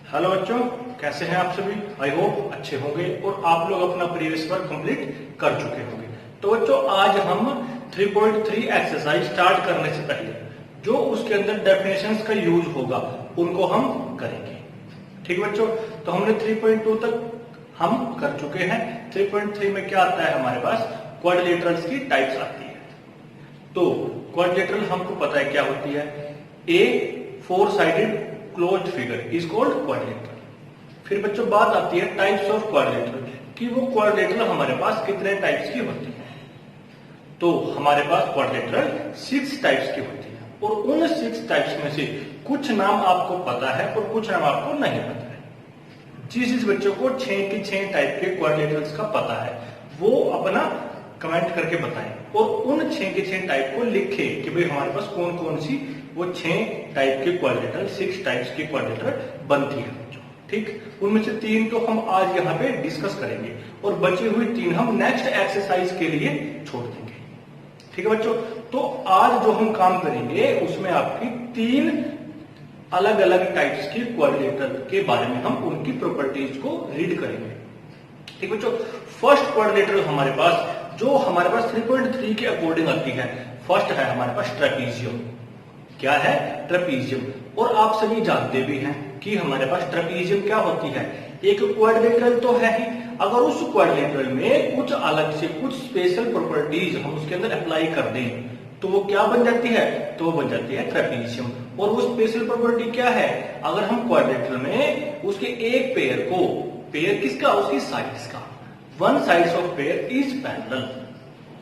Hello बच्चों, कैसे हैं आप सभी। आई होप अच्छे होंगे और आप लोग अपना प्रीवियस वर्क कंप्लीट कर चुके होंगे। तो बच्चों, आज हम 3.3 एक्सरसाइज स्टार्ट करने से पहले जो उसके अंदर डेफिनेशंस का यूज होगा उनको हम करेंगे। ठीक है बच्चों, तो हमने 3.2 तक हम कर चुके हैं। 3.3 में क्या आता है हमारे पास, क्वाड्रिलेटरल्स की टाइप्स आती है। तो क्वाड्रिलेटरल हमको पता है क्या होती है। ए 4 sided closed figure is called quadrilateral. फिर बच्चों बात आती है टाइप्स ऑफ क्वाड्रिलेटरल कि वो क्वाड्रिलेटरल हमारे पास कितने टाइप्स की होती है। तो हमारे पास क्वाड्रिलेटरल 6 टाइप्स की होती है और उन 6 टाइप्स में से कुछ नाम आपको पता है और कुछ नाम आपको नहीं पता है। जिस बच्चों को 6 की 6 टाइप के क्वाड्रिलेटरल्स का पता है वो अपना कमेंट करके बताएं और उन 6 के 6 टाइप को लिखे कि भाई हमारे पास कौन कौन सी वो 6 टाइप के क्वाड्रिलेटरल 6 टाइप्स के क्वाड्रिलेटरल बनती है। ठीक, उनमें से 3 तो हम आज यहाँ पे डिस्कस करेंगे और बची हुई 3 हम नेक्स्ट एक्सरसाइज के लिए छोड़ देंगे। ठीक है बच्चों, तो आज जो हम काम करेंगे उसमें आपकी 3 अलग अलग टाइप्स के क्वाड्रिलेटरल के बारे में हम उनकी प्रॉपर्टीज को रीड करेंगे। ठीक बच्चों, फर्स्ट क्वाड्रिलेटरल हमारे पास जो हमारे पास 3.3 के अकॉर्डिंग आती है, फर्स्ट है हमारे पास ट्रेपीजियम। क्या है? ट्रेपीजियम। और आप सभी जानते भी हैं कि हमारे पास ट्रेपीजियम क्या होती है, एक क्वाड्रिलेटरल तो है ही। अगर उस क्वाड्रिलेटरल में कुछ अलग से कुछ स्पेशल प्रॉपर्टीज हम उसके अंदर अप्लाई कर दें तो वो क्या बन जाती है, तो वो बन जाती है ट्रेपीजियम। और वो स्पेशल प्रॉपर्टी क्या है, अगर हम क्वाड्रिलेटरल में उसके एक पेयर को, पेयर किसका, उसकी साइड्स का, one sides of pair is parallel.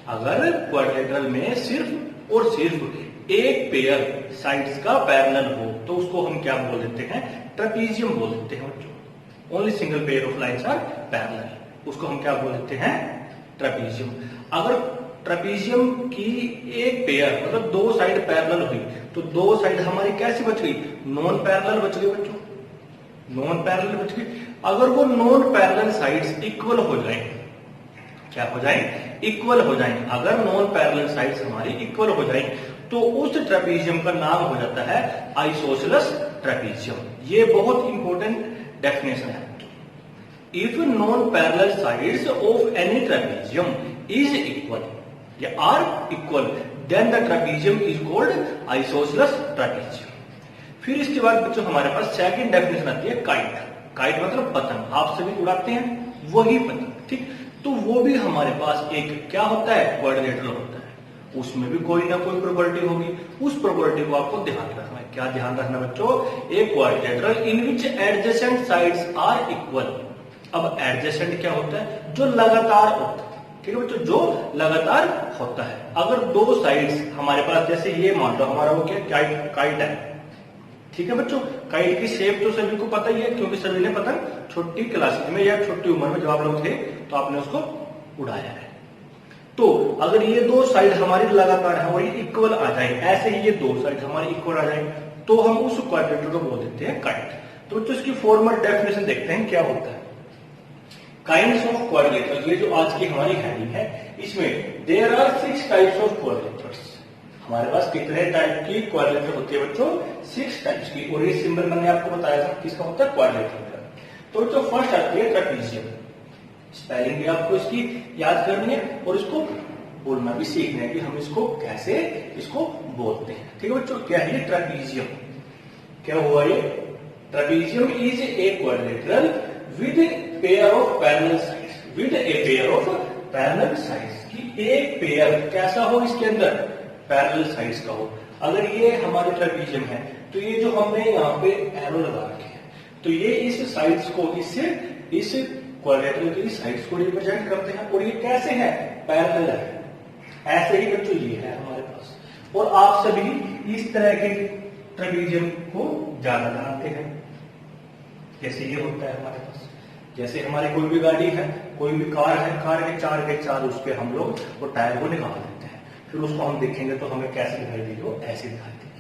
अगर क्वाड्रिलेटरल में सिर्फ और सिर्फ एक पेयर साइड्स का पैरेलल हो तो उसको हम क्या बोल देते हैं, ट्रेपीजियम बोल देते हैं बच्चों। Only single pair of lines are parallel, उसको हम क्या बोल देते हैं, ट्रेपीजियम। अगर ट्रेपीजियम की एक पेयर मतलब 2 साइड पैरेलल हुई तो 2 साइड हमारी कैसी बच गई, नॉन पैरेलल बच गई बच्चों, नॉन पैरेलल बच गई। अगर वो नॉन पैरेलल साइड्स इक्वल हो जाए, क्या हो जाए, इक्वल हो जाए, अगर नॉन पैरेलल साइड्स हमारी इक्वल हो जाए तो उस ट्रेपीजियम का नाम हो जाता है आइसोसेलेस ट्रेपीजियम। ये बहुत इंपॉर्टेंट डेफिनेशन है। If non parallel sides of any trapezium is equal या are equal then the trapezium is called isosceles trapezium. फिर इसके बाद बच्चों हमारे पास सेकंड डेफिनेशन आती है काइट। काइट मतलब पतंग, आप सभी उड़ाते हैं वही पतंग। ठीक, तो वो भी हमारे पास एक क्या होता है, क्वाड्रिलेटरल होता है। उसमें भी कोई ना कोई प्रॉपर्टी होगी, उस प्रॉपर्टी को आपको ध्यान रखना है। क्या ध्यान रखना बच्चों, एक quadrilateral in which adjacent sides are equal. अब एडजेसेंट क्या होता है, जो लगातार होता है। ठीक है बच्चों, जो लगातार होता है। अगर 2 साइड्स हमारे पास, जैसे ये मान लो हमारा वो क्या काइट है। ठीक है बच्चों, काइट की शेप तो सभी को पता ही है क्योंकि सभी ने पतंग छोटी क्लासेस में या छोटी उम्र में जब आप लोग थे तो आपने उसको उड़ाया है। तो अगर ये 2 साइड हमारी लगातार है और ये इक्वल आ जाए, ऐसे ही ये 2 साइड हमारी इक्वल आ जाए तो हम उस क्वाड्रिलेटरल को बोल देते हैं काइट। तो बच्चों इसकी फॉर्मल डेफिनेशन देखते हैं क्या होता है। काइंड्स ऑफ क्वाड्रिलेटरल, ये जो आज की हमारी हेडिंग है, इसमें there are 6 types of quadrilaterals. हमारे पास कितने टाइप की क्वाड्रिलेटरल होती है बच्चों, 6 टाइप्स की। और ये सिंबल मैंने आपको बताया था किसका होता है, क्वाड्रिलेटरल का। तो बच्चों फर्स्ट आती है ट्रेपीजियम। स्पेलिंग भी आपको इसकी याद करनी है और इसको बोलना भी सीखना है कि हम इसको कैसे इसको बोलते हैं। ठीक है बच्चों, क्या है ट्रेपीजियम, क्या हुआ ये, trapezium is a quadrilateral with pair of parallel sides, with a pair of parallel sides. की एक पेयर कैसा हो, इसके अंदर पैरेलल साइड्स का हो। अगर ये हमारे ट्रेपीजियम है तो ये जो हमने यहाँ पे एरो लगा रखे हैं तो ये इस साइड्स को, इससे इस क्वाड्रिलेटरल की साइड्स को रिप्रेजेंट करते हैं और ये कैसे है, पैरेलल है। ऐसे ही बच्चों ये है हमारे पास। और आप सभी इस तरह के ट्रेपीजियम को ज्यादा जानते हैं। जैसे ये होता है हमारे पास, जैसे हमारी कोई भी गाड़ी है, कोई भी कार है, कार के 4 के 4 उस पे हम लोग वो टायर को निकाल देते हैं, फिर उसको हम देखेंगे तो हमें कैसे दिखाई देगी, वो ऐसे दिखाई देगी।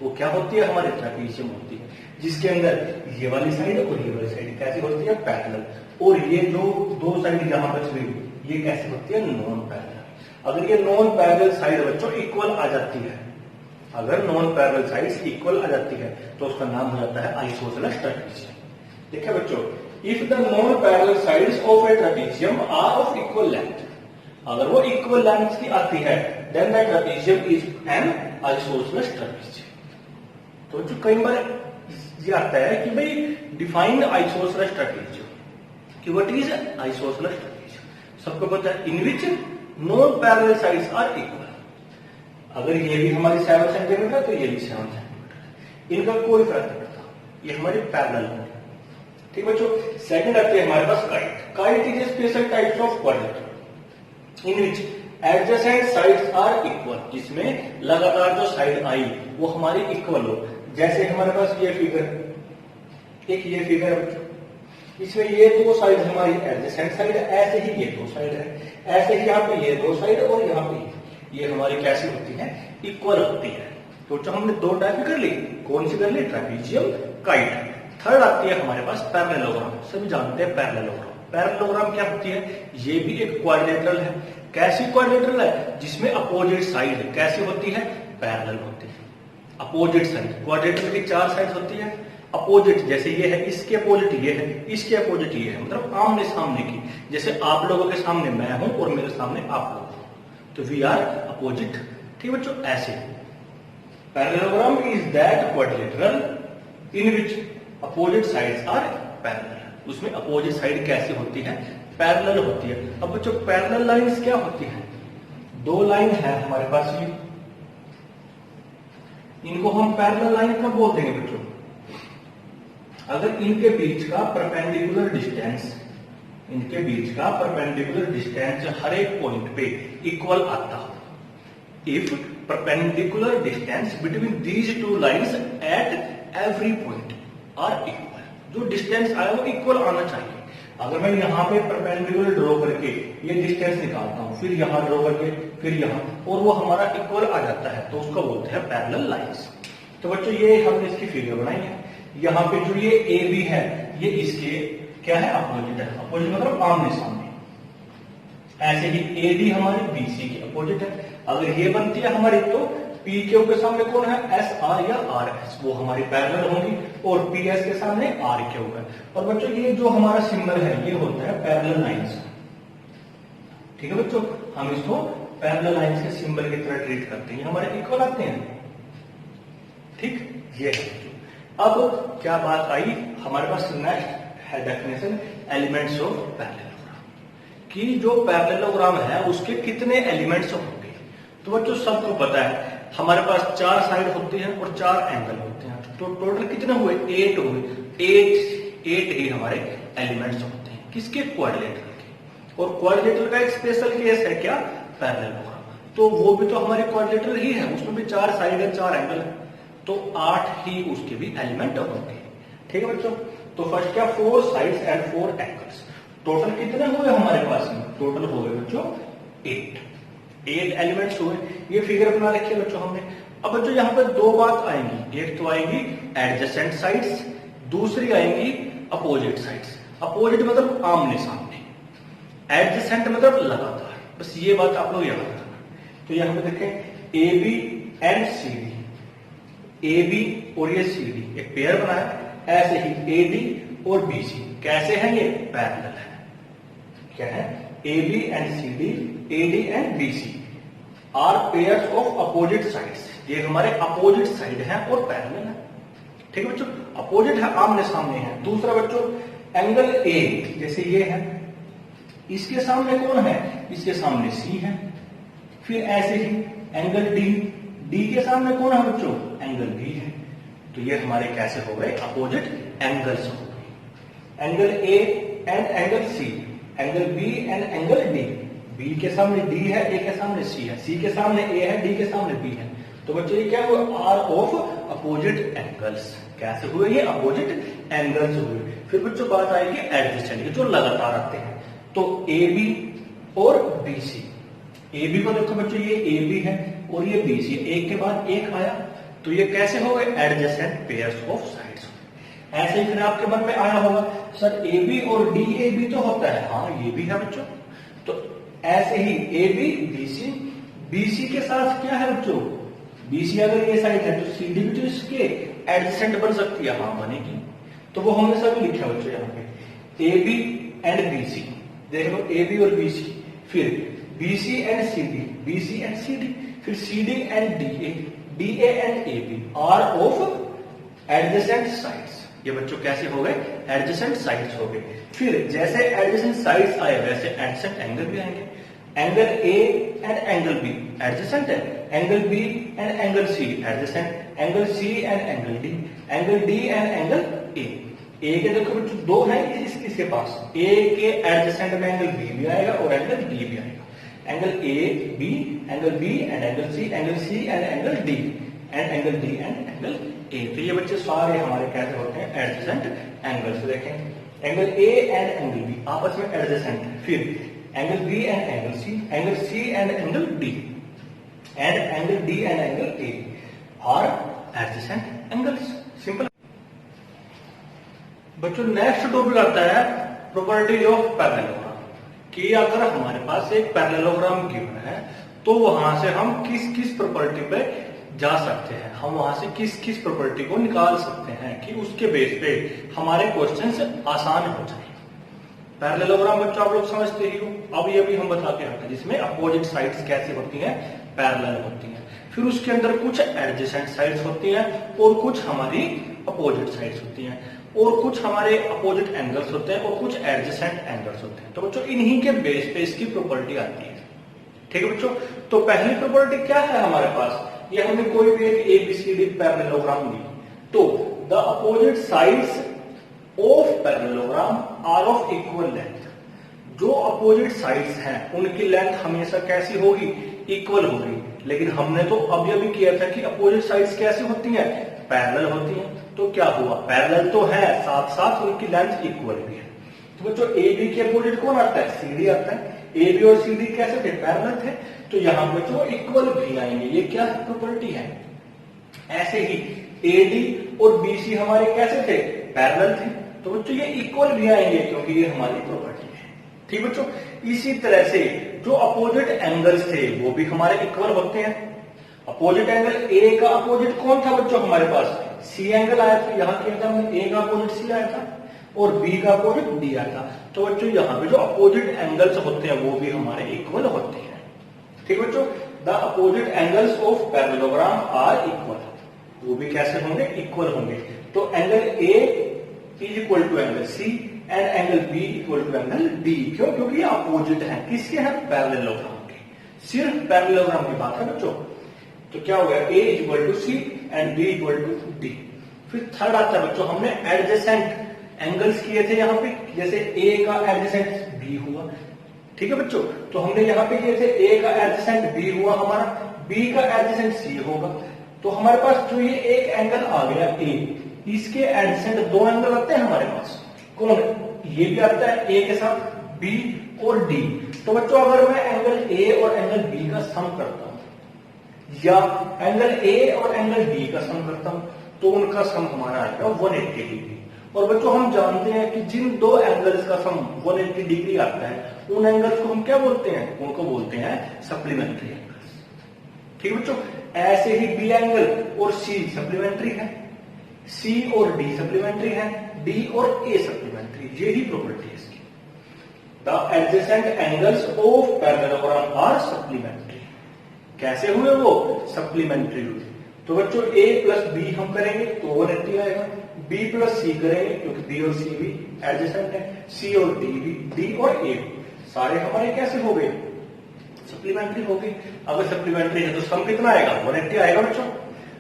वो क्या होती है, हमारी ट्रेपीजियम होती है, जिसके अंदर ये वाली साइड और ये वाली साइड कैसी होती है, पैरेलल। और ये जो 2 साइड यहाँ बच गई ये कैसे होती है, नॉन पैरेलल। अगर ये नॉन पैरेलल साइड बच्चों इक्वल आ जाती है, अगर नॉन पैरेलल साइड्स इक्वल आ जाती है तो उसका नाम हो जाता है आइसोसेलेस ट्रेपीजियम। देखिए बच्चों, if the non parallel sides of a trapezium are of equal length, अगर वो इक्वल लेंथ की आती है, then the trapezium is an isosceles trapezium. तो जो कई बार ये आता है कि भाई डिफाइन आइसोसेलेस ट्रेपेजियम, कि व्हाट इज आइसोसेलेस ट्रेपेजियम। सबको पता है in which non parallel sides are equal. अगर ये भी हमारी 7 सेंटीमीटर है तो ये भी 7 सेंटीमीटर, इनका कोई फर्क नहीं पड़ता, ये हमारी पैरेलल है। ठीक बच्चों, सेकंड आती है हमारे पास kite. Kite is a special types of quadrilateral in which adjacent sides are equal, जिसमें लगातार जो साइड आई वो हमारी इक्वल हो। जैसे हमारे पास ये फिगर, एक ये फिगर है बच्चों, इसमें ये दो साइड हमारी एडजेसेंट साइड है, ऐसे ही ये दो साइड है, ऐसे ही यहाँ पे ये दो साइड और यहाँ पे ये हमारी कैसी होती है, इक्वल होती है। तो जो हमने दो टाइप कर ली, कौन सी कर ली, ट्रेपेजियम, काइट। थर्ड आती है हमारे पास पैरेललोग्राम। सभी जानते हैं पैरेललोग्राम। पैरेललोग्राम क्या होती है, ये भी एक क्वाड्रिलेटरल है। कैसी क्वाड्रिलेटरल है, जिसमें अपोजिट साइड कैसी होती है, पैरेलल होती है। अपोजिट साइड, क्वाड्रिलेटरल की 4 साइड होती है, अपोजिट जैसे ये है, इसके अपोजिट ये है, इसके अपोजिट ये है, मतलब आमने सामने की। जैसे आप लोगों के सामने मैं हूं और मेरे सामने आप लोग हो, तो वी आर अपोजिट। ठीक बच्चों, ऐसे parallelogram is that quadrilateral in which opposite sides are parallel. उसमें अपोजिट साइड कैसी होती है, पैरेलल होती है। अब बच्चों पैरेलल लाइंस क्या होती है, दो लाइन है हमारे पास, ये इनको हम पैरेलल लाइन कब बोलते हैं बच्चों, अगर इनके बीच का परपेंडिकुलर डिस्टेंस, इनके बीच का परपेंडिकुलर डिस्टेंस हर एक पॉइंट पे इक्वल आता हो। If perpendicular distance between these two lines at every point are equal, जो डिस्टेंस आया वो इक्वल आना चाहिए। अगर मैं यहाँ पे परपेंडिकुलर ड्रॉ करके ये डिस्टेंस निकालता हूं, फिर यहाँ ड्रॉ करके, फिर यहाँ, और वो हमारा इक्वल आ जाता है, तो उसको बोलते हैं पैरेलल लाइंस। तो बच्चों ये हमने इसकी फिगर बनाई है। यहाँ पे जो ये ए बी है, ये इसके क्या है, अपोजिट है। अपोजिट मतलब आमने सामने। ऐसे ही ए बी हमारी बी सी के अपोजिट है। अगर ये बनती है हमारी, तो पी क्यू के सामने कौन है, एस आर या आर एस, वो हमारी पैरेलल होंगी, और पी एस के सामने आर क्यू है। और बच्चों ये जो हमारा सिंबल है, ये होता है पैरेलल लाइंस। ठीक है बच्चों, हम इसको पैरेलल लाइंस के सिंबल की तरह ट्रीट करते हैं, हमारे इक्वल आते हैं। ठीक, ये है। अब क्या बात आई हमारे पास, नेक्स्ट है डेफिनेशन एलिमेंट्स ऑफ पैरेललोग्राम, कि जो पैरेललोग्राम है उसके कितने एलिमेंट्स होंगे। तो बच्चों सबको पता है हमारे पास 4 साइड होती हैं और 4 एंगल होते हैं, तो टोटल कितने हुए, 8 हुए। 8 ही हमारे एलिमेंट्स होते हैं, किसके, क्वाड्रिलेटरल के। और क्वाड्रिलेटरल का एक स्पेशल केस है क्या, पैरेललोग्राम। तो वो भी तो हमारे क्वाड्रिलेटरल ही है, उसमें भी 4 साइड है, 4 एंगल है, तो 8 ही उसके भी एलिमेंट होंगे। ठीक है बच्चों, तो फर्स्ट क्या, 4 साइड्स एंड 4 एंगल्स। टोटल कितने हुए हमारे पास में, टोटल हो गए बच्चों 8 एलिमेंट्स हुए। ये फिगर बना रखी है बच्चों हमने। अब बच्चों यहाँ पर दो बात आएंगी, एक तो आएंगी एडजेसेंट साइड्स, दूसरी आएंगी अपोजिट साइड्स। अपोजिट मतलब आमने सामने, एडजेसेंट मतलब लगातार। बस ये बात आप लोग याद रखना। तो यहाँ पे देखें A B and C D, A B और ये सी डी एक पेयर बनाया, ऐसे ही ए डी और बी सी कैसे हैं, ये पैरेलल है। क्या है, A B and C D, A D and B C are pairs of opposite sides. ये हमारे अपोजिट साइड है और पैरेलल है। ठीक है बच्चों, अपोजिट है, आमने सामने है। दूसरा बच्चों एंगल ए, जैसे ये है, इसके सामने कौन है, इसके सामने सी है। फिर ऐसे ही एंगल डी, डी के सामने कौन है बच्चों, एंगल बी है। तो ये हमारे कैसे हो गए, अपोजिट एंगल्स हो गए। Angle A and angle C, angle B and angle D. B के सामने डी है, ए के सामने सी है, सी के सामने ए है, डी के सामने बी है। तो बच्चों ये क्या हुआ, आर ऑफ अपोजिट एंगल्स। कैसे हुए, ये अपोजिट एंगल्स हुए। फिर बच्चों बात आएगी एडजेसेंट, जो लगातार आते हैं। तो ए बी और बी सी, ए बी को देखो बच्चों, ये ए बी है और ये बी सी, एक के बाद एक आया, तो ये कैसे हो गए, एडजेसेंट पेयर्स ऑफ साइड्स। ऐसे ही फिर आपके मन में आया होगा, सर ए बी और डी ए बी तो होता है, हाँ ये भी है बच्चों। तो ऐसे ही A B B C, B C के साथ क्या है बच्चों, बी सी अगर ये साइड है तो सी डी भी तो इसके एडजेसेंट बन सकती है, हाँ बनेगी। तो वो हमने सभी लिखा है बच्चों यहाँ पे, A B and B C, देख लो ए बी और बी सी, फिर B C and C D, B C and C D, फिर C D and D A and A B are of adjacent sides. ये बच्चों कैसे हो गए, एडजेसेंट साइड्स हो गए। फिर जैसे एडजेसेंट साइड्स आए वैसे एडजेसेंट एंगल भी आएंगे। Angle A and angle B adjacent है, angle B and angle C adjacent, angle C and angle D and angle A के देखो बच्चों दो हैं इसके पास, ए के एडजेसेंट में एंगल बी भी आएगा और एंगल डी भी आएगा। Angle A B and angle C and angle D and angle A. तो ये बच्चे सारे हमारे कैसे होते हैं, एडजेसेंट एंगल्स। देखें angle A and angle B आपस में एडजेसेंट है, फिर angle B and angle C and angle D and angle A are adjacent angles. Simple. बच्चों नेक्स्ट टॉपिक आता है प्रॉपर्टी ऑफ पैरेललोग्राम, कि अगर हमारे पास एक पैरेललोग्राम गिवन है तो वहां से हम किस किस प्रॉपर्टी पे जा सकते हैं, हम वहां से किस किस प्रॉपर्टी को निकाल सकते हैं कि उसके बेस पे हमारे क्वेश्चंस आसान हो जाए। पैरेललोग्राम बच्चों आप लोग समझते ही हो, अब ये भी हम बता के हटते हैं, जिसमें अपोजिट साइड्स कैसी होती हैं, पैरेलल होती हैं। फिर उसके अंदर कुछ एडजेसेंट साइड्स होती हैं और कुछ हमारी अपोजिट साइड्स होती हैं, और कुछ हमारे अपोजिट एंगल्स होते हैं और कुछ एडजेसेंट एंगल्स होते हैं। तो बच्चों इन्हीं के बेस पे इसकी प्रॉपर्टी आती है। ठीक है बच्चों, तो पहली प्रॉपर्टी क्या है हमारे पास, ये हमने कोई भी एक एबीसीडी पैरेललोग्राम ली तो the opposite sides of parallelogram are of equal length. जो अपोजिट साइड्स हैं उनकी लेंथ हमेशा कैसी होगी, इक्वल होगी। लेकिन हमने तो अभी किया था कि अपोजिट साइड्स कैसी होती हैं, पैरेलल होती हैं। तो क्या हुआ, पैरेलल तो है, साथ साथ उनकी लेंथ इक्वल भी है। तो बच्चों ए बी के अपोजिट कौन आता है, सी डी आता है। ए बी और सी डी कैसे थे, पैरेलल थे, तो यहां बच्चों इक्वल भी आएंगे। ये क्या प्रॉपर्टी है। ऐसे ही ए डी और बी सी हमारे कैसे थे, पैरेलल थे, तो बच्चों ये इक्वल भी आएंगे क्योंकि ये हमारी प्रॉपर्टी है। ठीक बच्चों, इसी तरह से जो अपोजिट एंगल्स थे वो भी हमारे इक्वल होते हैं। अपोजिट एंगल ए का अपोजिट कौन था बच्चों हमारे पास, सी एंगल आया था। यहां क्या था, ए का अपोजिट सी आया था और बी का अपोजिट डी आया था। तो बच्चों यहाँ पे जो अपोजिट एंगल्स होते हैं वो भी हमारे इक्वल होते हैं। ठीक बच्चों, the opposite angles of parallelogram are equal, वो भी कैसे होंगे, इक्वल होंगे। तो angle A is equal to angle C and angle B equal to angle D. क्यों, क्योंकि ये अपोजिट है, किसके हैं, पैरेललोग्राम के। सिर्फ पैरेललोग्राम की बात है बच्चों। तो क्या हो गया, A is equal to C and B equal to D. फिर थर्ड आता है बच्चों, हमने एडजेसेंट एंगल्स किए थे यहाँ पे, जैसे ए का एडजेसेंट बी हुआ। ठीक है बच्चों, तो हमने यहाँ पे किए थे ए का एडजेसेंट बी हुआ हमारा, बी का एडजेसेंट सी होगा। तो हमारे पास जो ये एक एंगल आ गया ए, इसके एडजेसेंट दो एंगल आते हैं हमारे पास, कौन, ये भी आता है ए के साथ बी और डी। तो बच्चों अगर मैं एंगल ए और एंगल बी का सम करता हूं या एंगल ए और एंगल डी का सम करता हूं तो उनका सम हमारा आएगा 180 डिग्री। और बच्चों हम जानते हैं कि जिन दो एंगल्स का सम 180 डिग्री आता है उन एंगल्स को हम क्या बोलते हैं, उनको बोलते हैं सप्लीमेंट्री एंगल्स। ठीक है बच्चों, ऐसे ही बी एंगल और सी सप्लीमेंट्री है, सी और डी सप्लीमेंट्री है, डी और ए सप्लीमेंट्री। यही प्रॉपर्टी है इसकी। The adjacent angles of parallelogram are supplementary. कैसे हुए वो, सप्लीमेंट्री हुए। तो बच्चों ए प्लस बी हम करेंगे तो 180 आएगा, बी प्लस सी करेंगे क्योंकि बी और सी भी एडजेसेंट है, सी और डी भी, डी और ए भी, सारे हमारे कैसे हो गए, सप्लीमेंट्री हो गई। अगर सप्लीमेंट्री है तो सम कितना आएगा, 180 आएगा बच्चों।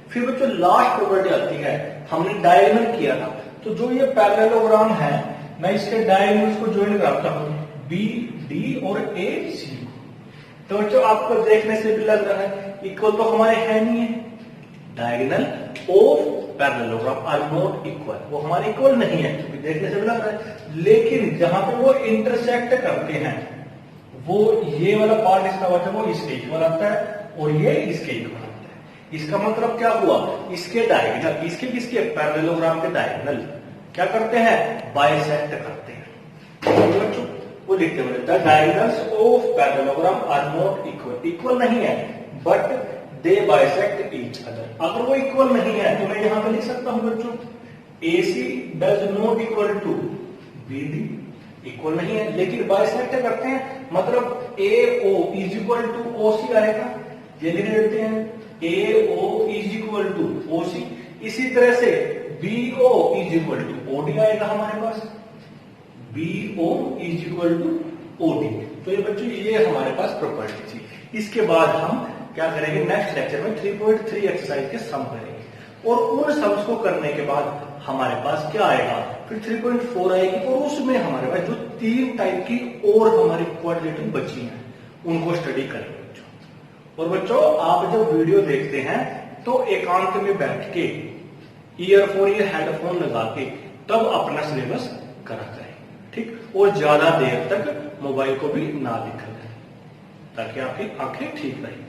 फिर बच्चों लास्ट प्रॉपर्टी आती है, हमने डायगोनल किया था। तो जो ये पैरेललोग्राम है मैं इसके डायगोनल्स को ज्वाइन कराता हूं, बी डी और ए सी। तो बच्चों आपको देखने से भी लग रहा है इक्वल तो हमारे है नहीं है, diagonal of parallelogram are not equal, वो हमारे इक्वल नहीं है क्योंकि देखने से भी लग रहा है। लेकिन जहां पे वो इंटरसेक्ट करते हैं वो ये वाला पार्ट इसका बचा वो इसके इक्वल आता है और ये इसके इक्वल आता है। इसका मतलब क्या हुआ, इसके डायगोनल, इसके किसके, पैरेललोग्राम के डायगोनल क्या करते हैं, बाइसेक्ट करते हैं। बच्चों वो लिखते हैं the diagonals of parallelogram are not equal, equal नहीं है but they bisect each other. अगर वो इक्वल नहीं है तो मैं यहां पे लिख सकता हूं बच्चों AC does not equal to BD, equal नहीं है, लेकिन बाइसेक्ट करते हैं मतलब AO is equal to OC आएगा, ये लिख देते हैं AO is equal to OC। इसी तरह से BO is equal to OD आएगा हमारे पास, BO is equal to OD। तो ये बच्चों ये हमारे पास प्रॉपर्टी थी। इसके बाद हम क्या करेंगे, नेक्स्ट लेक्चर में 3.3 एक्सरसाइज के सम करेंगे, और उन सम्स को करने के बाद हमारे पास क्या आएगा, फिर 3.4 आएगी, और उसमें हमारे पास जो 3 टाइप की और हमारी क्वाड्रेटिक बची हैं उनको स्टडी करेंगे बच्चों। और बच्चों आप जब वीडियो देखते हैं तो एकांत में बैठ के ईयरफोन या हेडफोन लगा के तब अपना सिलेबस करा करें, ठीक, और ज्यादा देर तक मोबाइल को भी ना दिखा करें ताकि आपकी आंखें ठीक रहें।